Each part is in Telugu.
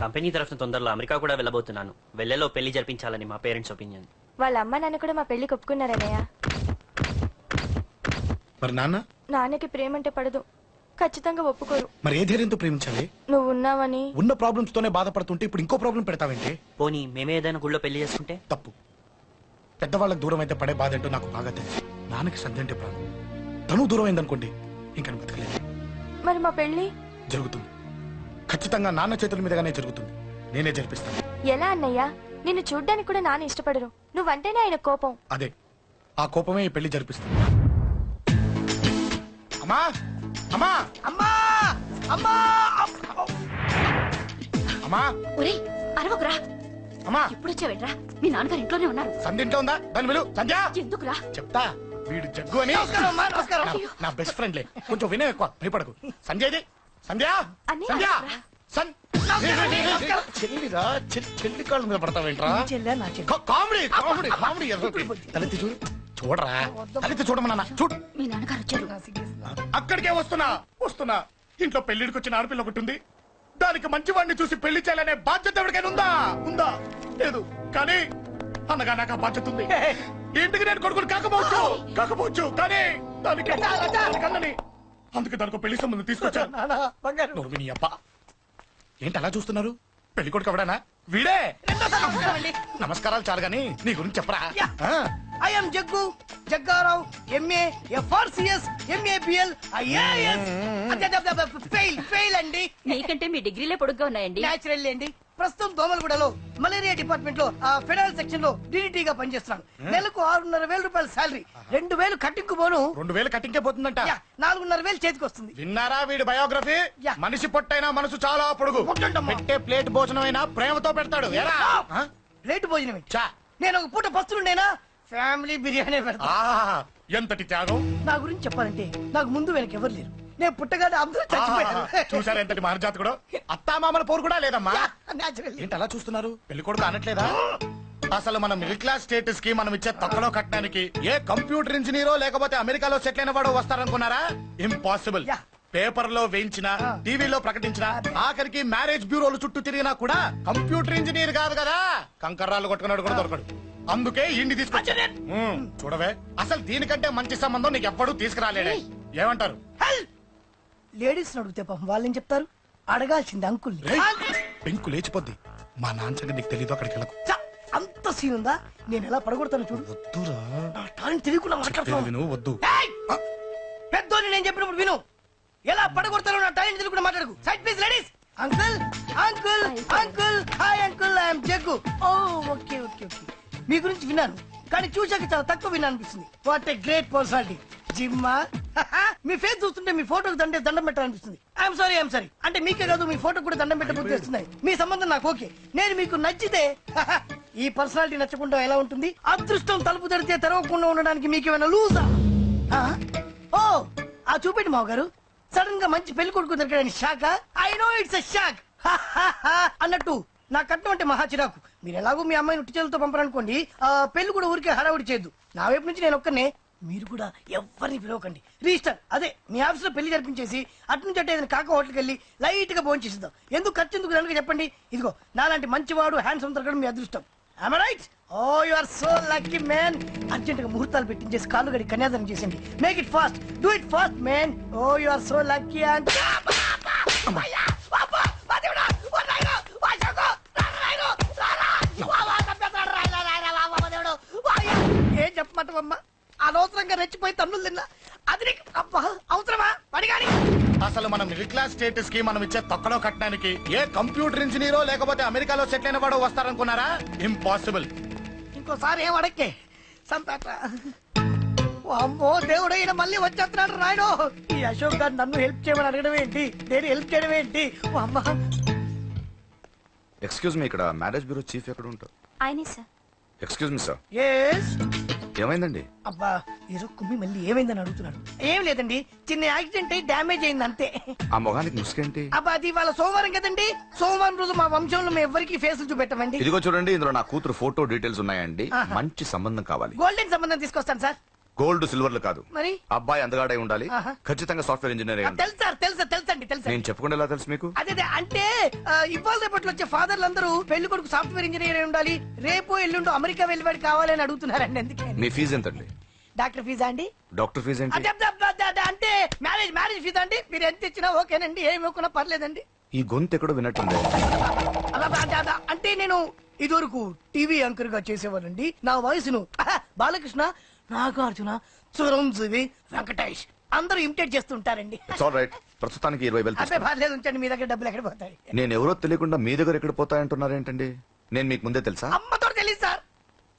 కంపెనీ తరఫున తొందరలో అమెరికా కూడా వెళ్ళబోతున్నాను. వెళ్ళేలో పెళ్లి జరిపించాలని మా పేరెంట్స్ ఒపీనియన్. వాళ్ళ అమ్మ నాన్న కూడా మా పెళ్లికి ఒప్పుకున్నారన్నయ్య. మరి నాన్నకి ప్రేమ అంటే పడదు, ఖచ్చితంగా ఒప్పుకోరు. మరి ఏ ధైర్యంతో ప్రేమించాలి? నువ్వు ఉన్నావని. ఉన్న ప్రాబ్లమ్స్ తోనే బాధపడుతుంటే ఇప్పుడు ఇంకో ప్రాబ్లం పెడతావేంటి? పోనీ మేమే ఏదైనా గుళ్ళో పెళ్లి చేసుకుంటే? తప్పు. పెద్దవాళ్ళకి దూరం అయితే పడే బాధ ఏంటో నాకు బాగా తెలుసు. నాన్నకి సంధ్య అంటే ప్రాణం. తను దూరం అయిందనుకోండి ఇంకా బతకలేదు. మరి మా పెళ్లి జరుగుతుంది. ఖచ్చితంగా నాన్న చేతుల మీదగానే జరుగుతుంది. నేనే జరిపిస్తాను. ఎలా అన్నయ్య? నిన్ను చూడ్డానికి కూడా నాన్న ఇష్టపడరు, నువ్వంటేనే ఆయన కోపం. అదే ఆ కోపమే ఈ పెళ్లి జరిపిస్తుంది. అమ్మా అమ్మా అమ్మా అమ్మా అమ్మా ఒరే అరవకురా. అమ్మా ఇప్పుడు వచ్చావేట్రా? మీ నాన్నగారు ఇంట్లోనే ఉన్నారు. సంధ్య ఇంట్లో ఉందా? దాని విలు. సంధ్య ఎందుకురా? చెప్తా. వీడు జగ్గు అని నా బెస్ట్ ఫ్రెండ్లే. కొంచెం వినే ఎక్కువ, భయపడకు. సంధ్య ఇది. సంధ్య సంధ్య చెల్లిరా. చెల్లి కాళ్ళ మీద పడతావేంట్రా? Comedy comedy comedy. తలెత్తి చూడు. చూడరా, తలెత్తి చూడమన్నా. చూడు, మీ నాన్నగారు వచ్చారు. అక్కడికే వస్తున్నా వస్తున్నా. ఇంట్లో పెళ్లిడికి వచ్చిన ఆడపిల్ల ఒకటి ఉంది. దానికి మంచి వాడిని చూసి పెళ్లి చేయాలనే బాధ్యత ఎవరికైనా ఉందా? ఉందా? లేదు. కానీ అనగా నాకు ఆ బాధ్యత ఉంది. ఇంటికి నేను కొడుకుని కాకపోవచ్చు కానీ దానికి అన్నని. అందుకే దానికి పెళ్లి సంబంధం తీసుకొచ్చాను. నీ అబ్బా ఏంటి అలా చూస్తున్నారు? పెళ్లి కొడుకు ఎవడానా? వీడే. నమస్కారాలు చాలు గాని నీ గురించి చెప్పరా. I'm Jaggu Jaggarao, MA FRCS MABL IAS. Fail అండి. మీకంటే మీ డిగ్రీలే పొడుగ్గా ఉన్నాయండి. న్యాచురల్ అండి. ప్రస్తుతం దోమలగూడలో మలేరియా డిపార్ట్మెంట్ లో ఫెడరల్ సెక్షన్ లో DDT గా పనిచేస్తున్నాను. నెలకు 6,500 రూపాయల శాలరీ, 2,000 కట్టింకు పోను. 2,000 కట్టింకే పోతుందంట. 4,500 చేతికి వస్తుంది. విన్నారా వీడి బయోగ్రఫీ? మనిషి పొట్టైనా మనసు చాలా పొడుగు. పెట్టే ప్లేట్ భోజనం అయినా ప్రేమతో పెడతాడు. ప్లేట్ భోజనం నేను ఒక పూట పస్తులుండేనా ఫ్యామిలీ బిర్యానీ పెడతా. ఎంతటి త్యాగం! నా గురించి చెప్పాలంటే నాకు ముందు వెనక ఎవరు లేరు. నేను పుట్టగానే అందరూ చచ్చిపోయారు. చూసారా ఎంతటి మహర్జాత్ కూడా. అత్తామామల పోరు కూడా లేదమ్మా. ఏంటి అలా చూస్తున్నారు? పెళ్లి కొడుకు అనట్లేదా? అసలు మన మిడిల్ క్లాస్ స్టేటస్ కి మనం ఇచ్చే తక్కువలో కట్టడానికి ఏ కంప్యూటర్ ఇంజనీరో లేకపోతే అమెరికాలో సెటిల్ అయిన వాడు వస్తారనుకున్నారా? ఇంపాసిబుల్. పేపర్ లో వేయించిన, టీవీలో ప్రకటించిన, ఆఖరికి మ్యారేజ్ బ్యూరోలు చుట్టూ తిరిగినా కూడా కంప్యూటర్ ఇంజనీర్ కాదు కదా. కంకర్రాలు కొట్టుకున్నాడు కూడా దొరకడు. అందుకే ఇండి తీసుకొచ్చా. చూడవే, అసలు దీనికంటే మంచి సంబంధం నీకు ఎప్పుడూ తీసుకురాలేడే. ఏమంటారు? లేడీస్ అడిగితే పాపం వాళ్ళేం చెప్తారు? అడగాల్సింది అంకుల్. పెంకు లేచిపోద్ది. మా నాన్న సంగతి నీకు తెలీదు. అక్కడికి వెళ్ళకు. అంత సీన్ ఉందా? నేను ఎలా పడగొడతాను చూడు. వద్దురా, నా టాలెంట్ తెలియకుండా మాట్లాడుతున్నాను. వద్దు. పెద్దోని నేను చెప్పినప్పుడు విను. ఎలా పడగొడతానో నా టాలెంట్ తెలియకుండా మాట్లాడకు. Side please ladies. Uncle uncle uncle. Hi uncle, I'm Jaggu. Oh okay okay okay. మీ గురించి విన్నాను కానీ చూశాక చాలా తక్కువ విన్నాను అనిపిస్తుంది. What a great personality. జిమ్మా, మీ ఫేస్ చూస్తుంటే మీ ఫోటోకి దండం పెట్టాలనిపిస్తుంది. ఐఎమ్ సారీ అంటే మీకే కాదు, మీ ఫోటో కూడా దండం పెట్టబోతున్నాయి. మీ సంబంధం నాకు ఓకే. నేను మీకు నచ్చితే ఈ పర్సనాలిటీ నచ్చకుండా ఎలా ఉంటుంది? అదృష్టం తలుపు తెరితే తెరవకుండా ఉండడానికి మీకేమైనా లూజా? ఓ ఆ చూపెట్టి మావ గారు. సడన్ గా మంచి పెళ్లి కొడుకు దొరికాడని shock. I know it's a shock. అన్నట్టు నా కట్నం అంటే మహా చిరాకు. మీరు ఎలాగో మీ అమ్మాయిని ఉట్టి చేతులతో పంపరనుకోండి, పెళ్లి కూడా ఊరికే హడావుడి చేయొద్దు. నా వైపు నుంచి నేను ఒక్కనే, మీరు కూడా ఎవరిని పిలవకండి. రిజిస్టర్ అదే మీ ఆఫీస్ లో పెళ్లి జరిపించేసి అటు నుంచి అంటే ఏదైనా కాక హోటల్కి వెళ్ళి లైట్ గా భోజనం చేసిద్దాం. ఎందుకు ఖర్చు ఎందుకు కనుక చెప్పండి. ఇదిగో నాలాంటి మంచివాడు హ్యాండ్సమ్ దొరకడం మీ అదృష్టం. Am I right? Oh, you are so lucky, man. Urgent గా ముహూర్తాలు పెట్టించేసి కాళ్ళు గడి కన్యాదానం చేసింది. Make it fast. Do it fast, man. Oh, you are so lucky. And ఏం చెప్పమంటావమ్మా? అనవసరంగా రెచ్చిపోయి తన్నులు తిన్నా. అది నీకు అవసరమా? పడిగాని అసలు మన మిడిల్ క్లాస్ స్టేటస్ కి మనం ఇచ్చే తక్కువలో కట్టడానికి ఏ కంప్యూటర్ ఇంజనీరో లేకపోతే అమెరికాలో సెటిల్ అయిన వాడు వస్తారనుకున్నారా? ఇంపాసిబుల్. ఇంకోసారి ఏం అడక్కే సంపేట. అమ్మో దేవుడు, ఈయన మళ్ళీ వచ్చేస్తున్నాడు రాయుడు. ఈ అశోక్ గారు నన్ను హెల్ప్ చేయమని అడగడం ఏంటి? నేను హెల్ప్ చేయడం ఏంటి? అమ్మ ఎక్స్క్యూజ్ మీ, ఇక్కడ మ్యారేజ్ బ్యూరో చీఫ్ ఎక్కడ ఉంటారు? ఆయనే sir. Excuse me sir. Yes. ఏమైందండి? అబ్బా ఈరోజు కుమ్మి మళ్ళీ ఏమైందని అడుగుతున్నాడు. ఏం లేదండి, చిన్న యాక్సిడెంట్ అయి డ్యామేజ్ అయింది అంతే. ఆ మొగానికి ముసుకేంటి? అబ్బా అది వాళ్ళ సోమవారం కదండి. సోమవారం రోజు మా వంశంలో మేము ఎవరికి ఫేసులు చూపెట్టమండి. ఇదిగో చూడండి, ఇందులో నా కూతురు ఫోటో డీటెయిల్స్ ఉన్నాయండి. మంచి సంబంధం కావాలి. గోల్డెన్ సంబంధం తీసుకొస్తాను సార్. గోల్డ్ సిల్వర్లు కాదు. మరి అబ్బాయి అందగాడై ఉండాలి, ఆహా. ఖచ్చితంగా సాఫ్ట్వేర్ ఇంజనీర్ అయి ఉండాలి. తెలుసు సార్, తెలుసండి తెలుసండి. నేను చెప్పకుండా ఎలా తెలుసు మీకు? అదే అంటే ఇవాళ రేపట్లో వచ్చే ఫాదర్లు అందరూ పెళ్లి కొడుకు సాఫ్ట్వేర్ ఇంజనీర్ అయి ఉండాలి, రేపు ఎల్లుండు అమెరికా వెళ్ళివాడు కావాలని అడుగుతున్నారండి. అందుకే మీ ఫీజు ఎంతండి? డాక్టర్ ఫీజా అండి? డాక్టర్ ఫీజు ఏంటి? అంటే మ్యారేజ్ ఫీజా అండి? మీరు ఎంత ఇచ్చినా ఓకేనండి, ఏమి ఇవ్వకున్నా పర్లేదండి. ఈ గొంతు ఎక్కడో విన్నట్టుంది. అంటే నేను ఇదివరకు టీవీ యాంకర్ గా చేసేవాళ్ళండి. నా వయసును బాలకృష్ణ, నాగార్జున, చిరంజీవి, వెంకటేష్ అందరూ ఇమిటేట్ చేస్తుంటారండి. It's all right. ప్రస్తుతానికి 20,000 అబ్బే పర్లేదు, ఉంచండి. మీ దగ్గర డబ్బులు ఎక్కడ పోతాయి? నేను ఎవరో తెలియకుండా మీ దగ్గర ఎక్కడ పోతాయంటున్నారేంటండి? నేను మీకు ముందే తెలుసా? అమ్మతో తెలియదు సార్.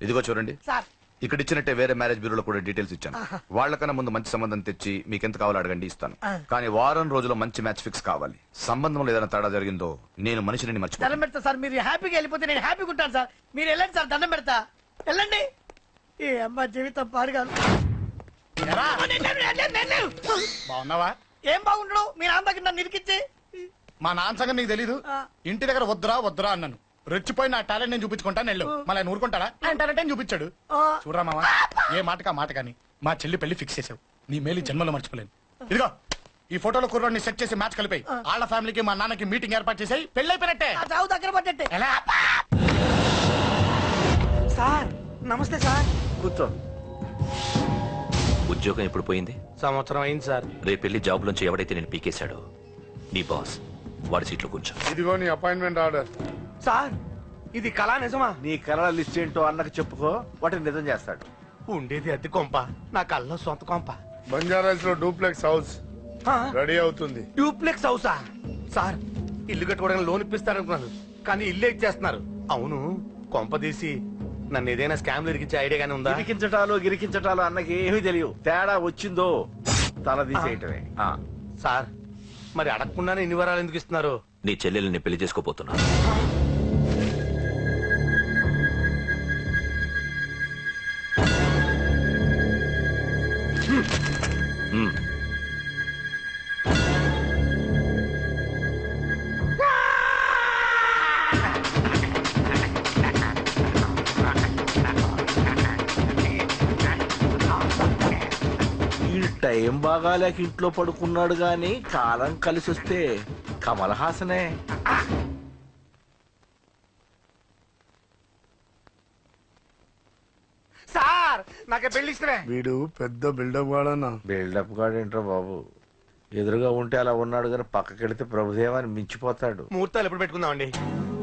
ఇదిగో చూడండి, సార్ ఇక్కడ ఇచ్చినట్టే వేరే మ్యారేజ్ బ్యూరోలో కూడా డీటెయిల్స్ ఇచ్చాను. వాళ్ళకన్నా ముందు మంచి సంబంధం తెచ్చి మీకు ఎంత కావాలో అడగండి, ఇస్తాను. కానీ వారం రోజుల్లో మంచి మ్యాచ్ ఫిక్స్ కావాలి. సంబంధంలో ఏదైనా తేడా జరిగిందో నేను మనిషిని దండం మర్చిపోతాను. పెడతా సార్. మీరు హ్యాపీగా వెళ్ళిపోతే నేను హ్యాపీగా ఉంటాను సార్. మీరు వెళ్ళండి సార్, దండం పెడతా. వెళ్ళండి. ఏ అమ్మ జీవితం పాడుగాను. ఎరా, బాగున్నావా? ఏం బాగుండడు మీ నాన్న దగ్గర నన్ను ఇరికిచ్చి. మా నాన్న సంగతి నీకు తెలీదు. ఇంటి దగ్గర వద్దురా అన్నాను. రెచ్చిపోయి నా టాలెంట్ నేను చూపించుకుంటాను వెళ్ళు. మళ్ళీ ఆయన ఊరుకుంటాడా? ఆయన టాలెంట్ అని చూపించాడు. చూడరా మావా, ఏ మాటకా మాట కానీ మా చెల్లి పెళ్లి ఫిక్స్ చేసావు. నీ మేలు జన్మలో మర్చిపోలేను. ఇదిగో ఈ ఫోటోలో కుర్రోడిని సెట్ చేసి మ్యాచ్ కలిపాయి. వాళ్ళ ఫ్యామిలీకి మా నాన్నకి మీటింగ్ ఏర్పాటు చేసాయి. పెళ్లి అయిపోయినట్టే. ఆ చావు దగ్గర పడ్డట్టే. ఎలా? సార్ నమస్తే సార్. కూర్చో. ఉద్యోగం ఎప్పుడు పోయింది? సంవత్సరం అయింది సార్. రేపెళ్ళి జాబ్ నుంచి ఎవడైతే నేను పీకేశాడో నీ బాస్ వాడి సీట్లో కూర్చో. ఇదిగో నీ అపాయింట్మెంట్ ఆర్డర్. సార్ ఇది కళా నిజమా? నీ కలల లిస్ట్ ఏంటో అన్నకు చెప్పుకో, వాటిని నిజం చేస్తాడు. ఉండేది అద్దె కొంప, నా కళ్ళలో సొంత కొంప. బంజారాస్ లో డూప్లెక్స్ హౌస్ రెడీ అవుతుంది. డూప్లెక్స్ హౌసా? సార్ ఇల్లు కట్టుకోవడానికి లోన్ ఇప్పిస్తారనుకున్నాను, కానీ ఇల్లే ఇచ్చేస్తున్నారు. అవును, కొంప తీసి నన్ను ఏదైనా స్కామ్ ఇరికించే ఐడియా గానీ ఉందా? గిరికించటాలు అన్నకి ఏమీ తెలియదు. తేడా వచ్చిందో తల తీసేయటమే. సార్ మరి అడగకుండానే ఇన్ని వరాలు ఎందుకు ఇస్తున్నారు? నీ చెల్లెల్ని పెళ్లి చేసుకోపోతున్నా. ఈ టైం బాగాలేక ఇంట్లో పడుకున్నాడు గాని కాలం కలిసి వస్తే కమల్ హాసనే. సార్ నాకే పెళ్లి ఇష్టమే. వీడు పెద్ద బిల్డప్ వాడన్నా. బిల్డప్ గాడేంట్రా బాబు, ఎదురుగా ఉంటే అలా ఉన్నాడు కానీ పక్కకెడితే ప్రభుదేవాన్ని మించిపోతాడు. ముహూర్తాలు ఎప్పుడు పెట్టుకుందామండి?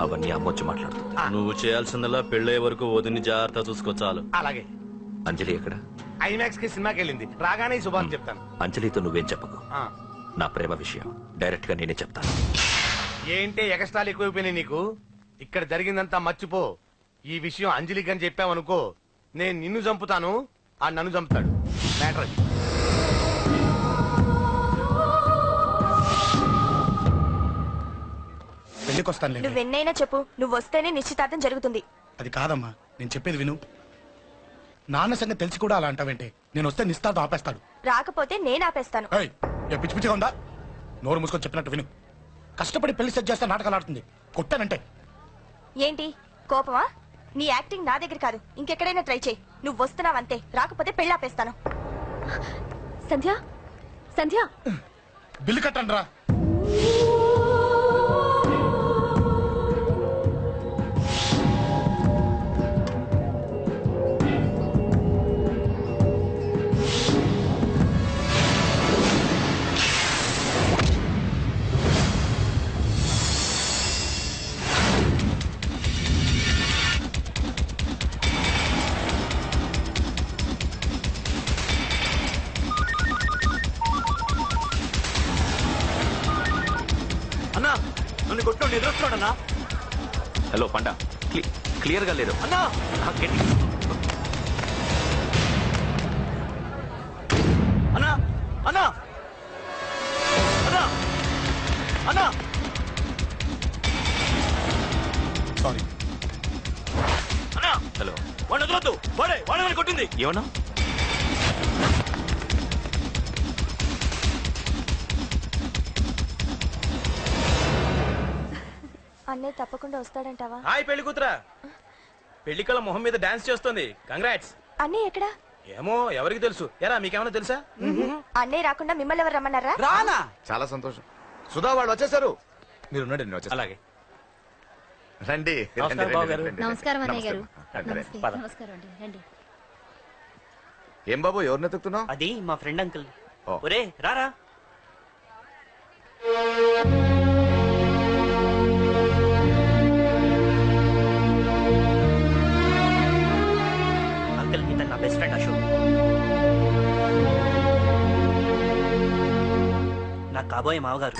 అవన్నీ అమ్మొచ్చి మాట్లాడుతుంది. నువ్వు చేయాల్సిందల్లా పెళ్ళయ్యే వరకు వదిని జాగ్రత్త చూసుకో చాలు. అలాగే. అంజలి ఎక్కడ? ఐమాక్స్ కి సినిమాకి వెళ్ళింది, రాగానే ఈ శుభాన్ని చెప్తాను. అంజలితో నువ్వేం చెప్పకు. ఆ. నా ప్రేమ విషయం డైరెక్ట్ గా నేనే చెప్తాను. ఏంటి ఎగస్ట్రాలు ఎక్కువైపోయినాయి నీకు? ఇక్కడ జరిగిందంతా మర్చిపో. ఈ విషయం అంజలికి అని చెప్పావనుకో, నేను నిన్ను చంపుతాను, ఆ నన్ను చంపుతాడు. మ్యాటర్ అది. పెళ్లికి వస్తాను. నువ్వు ఎన్నైనా చెప్పు, నువ్వు వస్తేనే నిశ్చితార్థం జరుగుతుంది. అది కాదమ్మా, నేను చెప్పేది విను. నాన్న సంగతి తెలిసి కూడా అలా అంటావేంటి? నేను వస్తే నిస్తార్థం ఆపేస్తాడు. రాకపోతే నేను ఆపేస్తాను. ఏయ్, ఏ పిచ్చి పిచ్చిగా ఉందా? నోరు మూసుకొని చెప్పినట్టు విను. కష్టపడి పెళ్లి సెట్ చేస్తే నాటకాలు ఆడుతుంది. కొట్టానంటే ఏంటి కోపమా? నీ యాక్టింగ్ నా దగ్గర కాదు, ఇంకెక్కడైనా ట్రై చేయి. నువ్వు వస్తున్నావంతే, రాకపోతే పెళ్లి ఆపేస్తాను. సంధ్య సంధ్య బిల్లు కట్టండి రా. అన్నా నన్ను కొట్టు ఎదురొస్తున్నాడన్నా. హలో పండా, క్లియర్ గా లేదు అన్నా. అన్నా అన్నా అన్నా అన్నా. సారీ. అన్నా హలో, వాడు వదలొద్దు. వాడే కొట్టింది. ఏమన్నా? అన్నయ్య తప్పకుండా వస్తాడంటావా? హాయ్ పెళ్లి కూతురా. పెళ్లి కళ మొహం మీద డాన్స్ చేస్తుంది. కంగ్రాట్స్. అన్నయ్య ఎక్కడా? ఏమో ఎవరికి తెలుసు. ఎరా మీకేమైనా తెలుసా? అన్నయ్య రాకుండా మిమ్మల్ని ఎవరు రమ్మన్నారా? రానా? చాలా సంతోషం. సుధా వాళ్ళు వచ్చేసారు. మీరు ఉండండి, నేను వచ్చేస్తాను. అలాగే. రండి. నమస్కారం బాబు గారు. నమస్కారం అన్నయ్య గారు. రండి, రండి. నమస్తే. నమస్కారం అండి, రండి. ఏం బాబు ఎవరిని ఎత్తుకుతున్నావు? అది మా ఫ్రెండ్ అంకుల్. ఓ. ఒరే రారా. అంకుల్ ఇతను నా బెస్ట్ ఫ్రెండ్ అశోక్. నా కాబోయే మావగారు.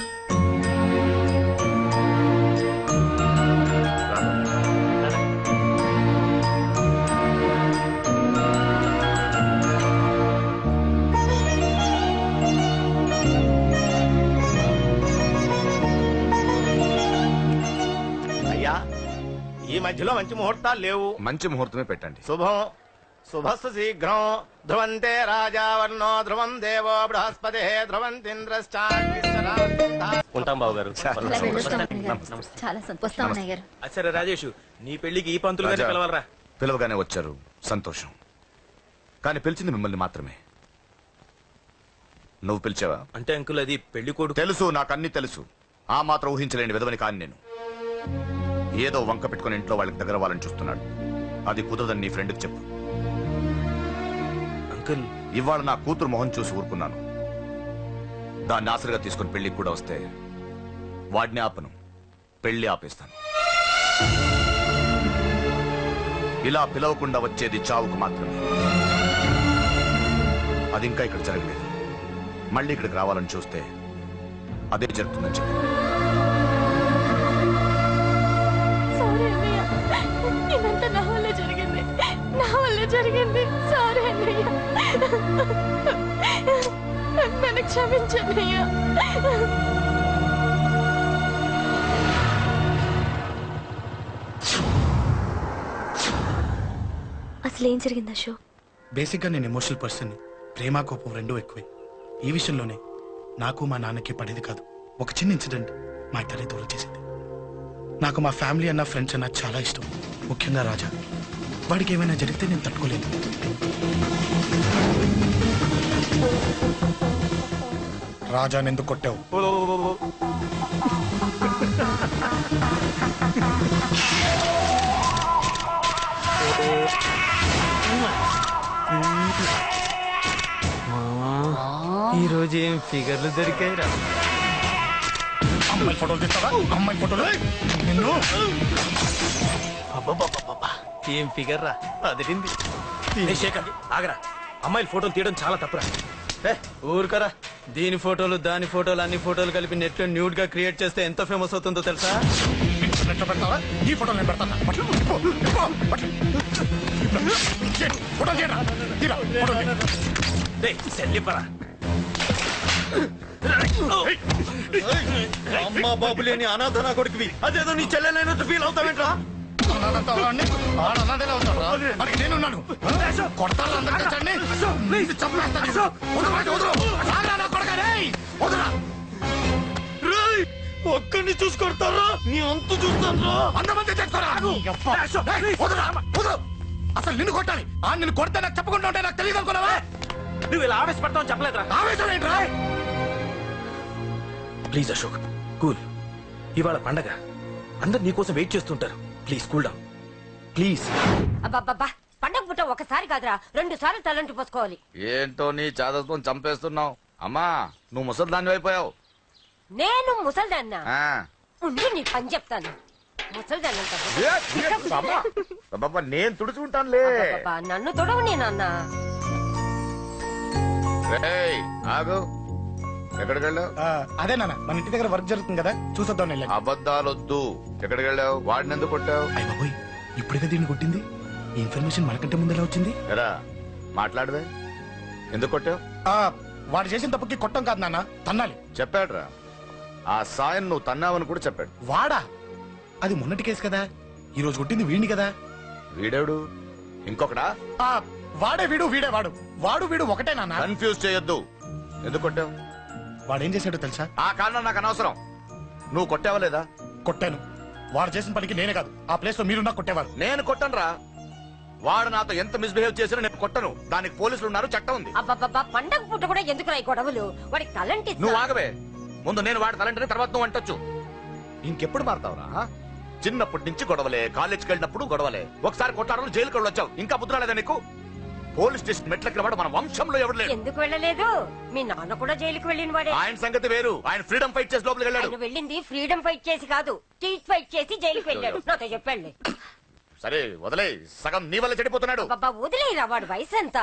రారా. అయ్యా ఈ మధ్యలో మంచి ముహూర్తాలు లేవు. మంచి ముహూర్తమే పెట్టండి. శుభం శుభస్సు శీఘ్రం ధ్రువంతే రాజావర్ణో ధ్రువం దేవో బృహస్పతి ధ్రువంతింద్రశ్చాగ్నిశ్చరా. ఉంటాం బాబు గారు. అలా వెళ్ళొస్తాం అన్నయ్య గారు. నమస్తే. చాలా సంతోషం అన్నయ్య గారు. సరే రాజేష్, నీ పెళ్లికి ఈ పంతులు గారిని రాజా, పిలవాలరా. పిలవగానే వచ్చారు, సంతోషం. కానీ పిలిచింది మిమ్మల్ని మాత్రమే. నువ్వు పిలిచావా? అంటే అంకుల్ అది పెళ్లి కొడుకు. తెలుసు, నాకు అన్ని తెలుసు. ఆ మాత్రం ఊహించలేని విధవని కాని నేను. ఏదో వంక పెట్టుకుని ఇంట్లో వాళ్ళకి దగ్గర వాళ్ళని చూస్తున్నాడు. అది కుదరదని నీ ఫ్రెండ్కి చెప్పు. అంకుల్ ఇవాళ నా కూతురు మొహం చూసి ఊరుకున్నాను. దాన్ని ఆసరిగా తీసుకుని పెళ్లికి కూడా వస్తే వాడిని ఆపను, పెళ్లి ఆపేస్తాను. ఇలా పిలవకుండా వచ్చేది చావుకు మాత్రమే. అది ఇంకా ఇక్కడ జరగలేదు. మళ్ళీ ఇక్కడికి రావాలని చూస్తే అదే జరుగుతుందని చెప్పి. సారీ అన్నయ్య, ఇదంతా నా వల్లే జరిగింది. నా వల్లే జరిగింది. సారీ అన్నయ్య, నన్ను క్షమించన్నయ్య. అసలు ఏం జరిగింది అశోక్? బేసిక్ గా నేను ఎమోషనల్ పర్సన్. ప్రేమ కోపం రెండూ ఎక్కువే. ఈ విషయంలోనే నాకు మా నాన్నకి పడేది కాదు. ఒక చిన్న ఇన్సిడెంట్ మా ఇద్దరిని దూరం చేసింది. నాకు మా ఫ్యామిలీ అన్న ఫ్రెండ్స్ అన్న చాలా ఇష్టం, ముఖ్యంగా రాజా. వాడికి ఏమైనా జరిగితే నేను తట్టుకోలేను. రాజా ఎందుకు కొట్టావు? ఈ రోజు ఏం ఫిగర్లు దొరికాయిరా. అమ్మాయి ఫోటోలు తీస్తావా? అమ్మాయి ఫోటోలు నిన్ను. అబ్బబ్బబ్బబ్బబ్బా, ఏం ఫిగర్ రా, అదిరింది. ఏ శేఖర్ ఆగరా. అమ్మాయిల ఫోటోలు తీయడం చాలా తప్పురా. ఊరుకరా. దీని ఫోటోలు దాని ఫోటోలు అన్ని ఫోటోలు కలిపి నెట్ లో న్యూడ్ గా క్రియేట్ చేస్తే ఎంత ఫేమస్ అవుతుందో తెలుసా? ఇంటర్నెట్ లో పెడతావా? ఈ ఫోటోలు నేను పెడతాను. ఫోటోలు తీయరా, తీరా ఫోటోలు తీ. సెల్లిపరా. అమ్మా బాబు లేని అనాథ నా కొడుకువి, అదేదో నీ చెల్లెలైనట్టు ఫీల్ అవుతావేంట్రా? నేనున్నాను. కొడతాను అందరికీ చండి. చంపేస్తాను. ఒక్కడిని చూసుకొడతారా? నీ అంతు చూస్తాను. అంతమంది తెచ్చుకోరా. అసలు నిన్ను కొట్టాలి. ఆ నిన్ను కొడితే నాకు చెప్పకుండా ఉంటే నాకు తెలియదు అనుకున్నావా? నువ్వు ఇలా ఆవేశపడతావు చెప్పలేదురా. ఆవేశం ఏంట్రా? Please Ashok, cool. ఇవాళ పండగ, అందరు నీకోసం వెయిట్ చేస్తుంటారు. Please cool down, please. అబ్బబ్బబ్బా, పండగ పుట్ట ఒకసారి కాదురా, 2 సార్లు తలంటి పోసుకోవాలి. ఏంటో నీ చాదత్వం చంపేస్తున్నావు. అమ్మా, నువ్వు ముసలి దాన్ని అయిపోయావు. నేను ముసల్దాన్నా? ఉండి నీ పని చెప్తాను. ముసల్దాన్నంట నేను తుడుచుకుంటానులే. నన్ను తొడవు నేనన్న. ఆగు, ఎక్కడికి వెళ్ళావు? అదే నాన్న, మన ఇంటి దగ్గర వర్క్ జరుగుతుంది కదా, చూసొద్దాం. అబద్ధాలొద్దు. ఎక్కడికి వెళ్ళావు? వాడిని ఎందుకు కొట్టావు? అయ్య బాబోయ్, ఇప్పుడుగా దీన్ని కొట్టింది. ఈ ఇన్ఫర్మేషన్ మనకంటే ముందు ఎలా వచ్చింది? ఎరా మాట్లాడవే, ఎందుకు కొట్టావు? వాడు చేసిన తప్పుకి కొట్టం కాదు నాన్న, తన్నాలి. చెప్పాడురా, ఆ సాయం నువ్వు తన్నావని కూడా చెప్పాడు. వాడా? అది మొన్నటి కేసు కదా, ఈ రోజు కొట్టింది వీడిని కదా. వీడేడు ఇంకొకడా? వాడే వీడు, వీడే వాడు. వాడు వీడు ఒకటే నాన్న. కన్ఫ్యూజ్ చేయొద్దు. ఎందుకు కొట్టావు? వాడేం చేశాడో తెలుసా? ఆ కారణం నాకు అనవసరం. నువ్వు కొట్టావా లేదా? కొట్టాను. వాడు చేసిన పనికి నేనే కాదు, ఆ ప్లేస్ లో మీరున్నా కొట్టేవారు. నేను కొట్టనురా. వాడు నాతో ఎంత మిస్బిహేవ్ చేసినా నేను కొట్టను. దానికి పోలీసులు ఉన్నారు, చట్టం ఉంది. అబ్బబ్బబ్బా పండగ పూట కూడా ఎందుకు రాయి గొడవలు? వాడికి తలంటి నువ్వు ఆగవే. ముందు నేను వాడి తలంటే తర్వాత నువ్వు అంటొచ్చు. ఇంకెప్పుడు మారుతావురా? చిన్నప్పటి నుంచి గొడవలే, కాలేజ్కి వెళ్ళినప్పుడు గొడవలే. ఒకసారి కొట్లాడలు జైలుకి వెళ్ళి వచ్చావు, ఇంకా బుద్ధి రాలేదా నీకు? పోలీస్ స్టేషన్ మెట్లకి వాడు మన వంశంలో ఎవరు లేడు. ఎందుకు వెళ్ళలేదు? మీ నాన్న కూడా జైలుకి వెళ్ళిన వాడే. ఆయన సంగతి వేరు. ఆయన ఫ్రీడమ్ ఫైట్ చేసి లోపలికి వెళ్ళాడు. ఆయన వెళ్ళింది ఫ్రీడమ్ ఫైట్ చేసి కాదు, స్ట్రీట్ ఫైట్ చేసి జైలుకి వెళ్ళాడు. నాతో చెప్పండి. సరే వదిలే, సగం నీ వల్ల చెడిపోతున్నాడు. బాబా వదిలేరా, వాడు వయసు ఎంత?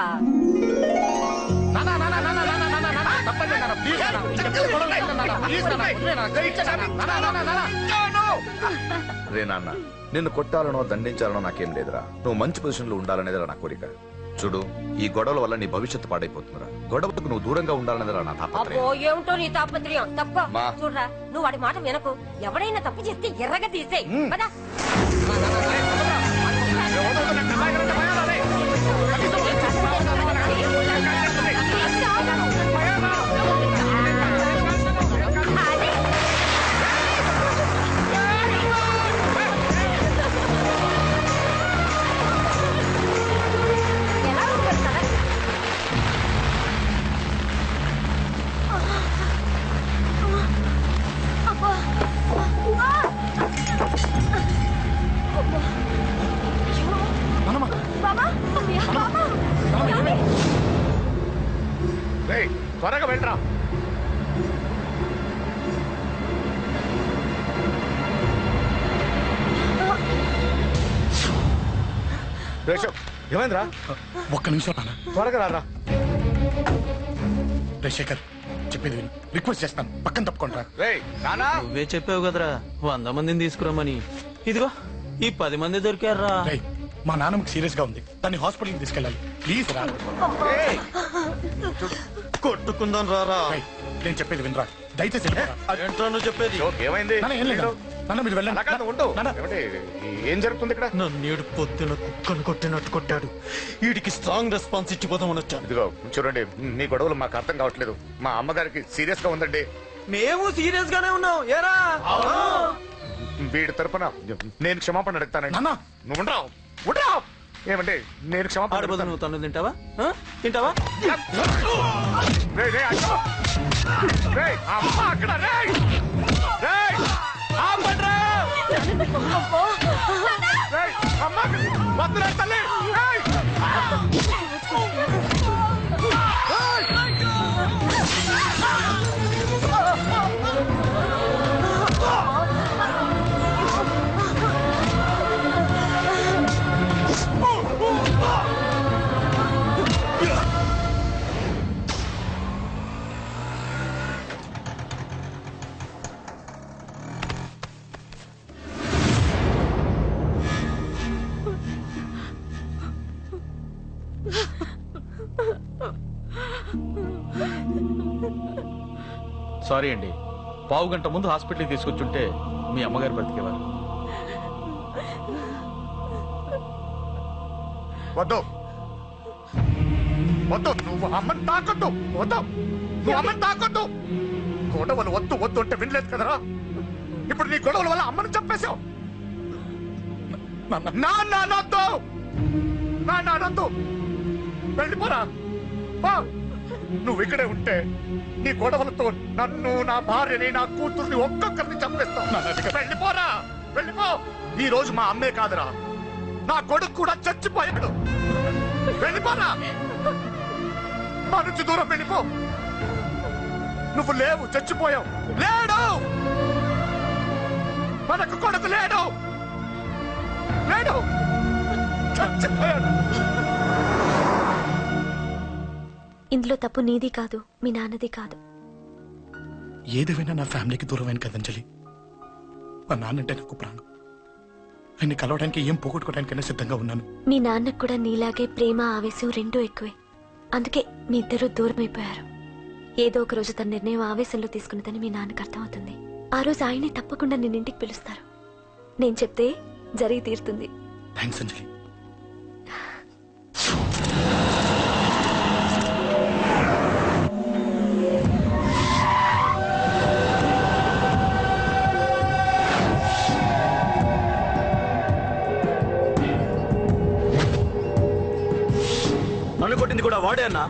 రే నాన్న, నిన్ను కొట్టాలనో దండించాలనో నాకేం లేదురా. నువ్వు మంచి పొజిషన్ లో ఉండాలనేదిరా నా కోరిక. చూడు, ఈ గొడవల వల్ల నీ భవిష్యత్తు పాడైపోతుందిరా. గొడవకు నువ్వు దూరంగా ఉండాలనేదిరా నా తాపత్రయం. అబ్బో ఏమిటో నీ తాపత్రయం. తప్ప చూడరా, నువ్వు వాడి మాట వినకు. ఎవడైనా తప్పు చేస్తే ఎర్రగా తీసేయ్. పదా త్వరగా వెళ్ళరా. ఏమైందిరా? ఒక్క నిమిషం నాన్న, త్వరగా రారా. శేఖర్ చెప్పేది విను, రిక్వెస్ట్ చేస్తాను, పక్కన తప్పుకుంటా. నువ్వే చెప్పావు కదరా 100 మందిని తీసుకురమ్మని. ఇదిగో ఈ 10 మంది దొరికారా. మా నాన్నకి సీరియస్ గా ఉంది, దాన్ని హాస్పిటల్కి తీసుకెళ్ళాలి. ప్లీజ్ రా. కొట్టుకుందాం రారా. నేను చెప్పేది వినరా, దయచేసి ఏంట్రా నువ్వు చెప్పేది? ఏమైంది? నాన్న మీరు వెళ్ళండి. ఏం జరుగుతుంది ఇక్కడ? నన్ను పొద్దున కుక్కను కొట్టినట్టు కొట్టాడు. వీడికి స్ట్రాంగ్ రెస్పాన్స్ ఇచ్చిపోదామని వచ్చాను. ఇదిగో చూడండి, మీ గొడవలు మాకు అర్థం కావట్లేదు. మా అమ్మగారికి సీరియస్ గా ఉందండి. మేము సీరియస్ గానే ఉన్నాం. ఏరా వీడి తరపున నేను క్షమాపణ అడుగుతానండి. నువ్వు ఉండరావు. ఏమంటే నేను క్షమాపణ అడుగుతాను. నువ్వు తను తింటావా? తింటావా? సారీ అండి, పావు గంట ముందు హాస్పిటల్కి తీసుకొచ్చుంటే మీ అమ్మగారు బ్రతికేవారు. వద్దు వద్దు, నువ్వు అమ్మని తాకొద్దు. వద్దు, నువ్వు అమ్మని తాకొద్దు. గొడవలు వద్దు వద్దు అంటే వినలేదు కదరా. ఇప్పుడు నీ గొడవల వల్ల అమ్మని చంపేశావు. నాన్నొద్దు, నాన్నొద్దు, వెళ్ళిపోరా. నువ్వు ఇక్కడే ఉంటే నీ గొడవలతో నన్ను, నా భార్యని, నా కూతుర్ని ఒక్కొక్కరిని చంపేస్తావు. వెళ్ళిపోరా, వెళ్ళిపో. ఈ రోజు మా అమ్మే కాదురా, నా కొడుకు కూడా చచ్చిపోయాడు. వెళ్ళిపోరా, మా నుంచి దూరం వెళ్ళిపో. నువ్వు లేవు, చచ్చిపోయావు. లేడు, మనకు కొడుకు లేడు, లేడు, చచ్చిపోయాడు. ఇందులో తప్పు నీది కాదు, మీ నాన్నది కాదు. ఏదేమైనా నా ఫ్యామిలీకి దూరమైన కదంజలి. మా నాన్నంటే నాకు ప్రాణం. ఆయన్ని కలవడానికి ఏం పోగొట్టుకోవడానికైనా సిద్ధంగా ఉన్నాను. మీ నాన్నకు కూడా నీలాగే ప్రేమ, ఆవేశం రెండూ ఎక్కువే. అందుకే మీ ఇద్దరు దూరం అయిపోయారు. ఏదో ఒక రోజు తన నిర్ణయం ఆవేశంలో తీసుకున్నదని మీ నాన్నకు అర్థమవుతుంది. ఆ రోజు ఆయనే తప్పకుండా నిన్నింటికి పిలుస్తారు. నేను చెప్తే జరిగి తీరుతుంది. థ్యాంక్స్ అంజలి. కొట్టింది కూడా వాడే అన్నా.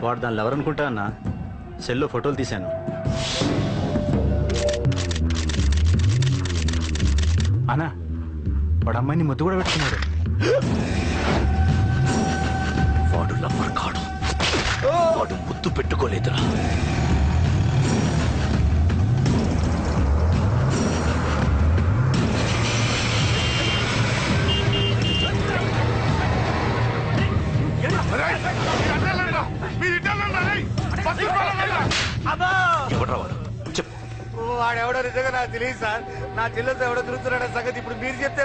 వాడు దానిలో ఎవరనుకుంటా అన్న సెల్లో ఫోటోలు తీశాను. అన్నా వాడు అమ్మాయిని ముద్దు కూడా పెట్టుకున్నాడు. వాడు లవ్వర్ కాడు, వాడు ముద్దు పెట్టుకోలేదురా. ఎవడ్రా వాడు? చెప్పు. వాడెవడో నిజంగా నాకు తెలియదు సార్. నా చెల్లెలతో ఎవడో తిరుగుతున్నాడన్న సంగతి ఇప్పుడు మీరు చెప్తే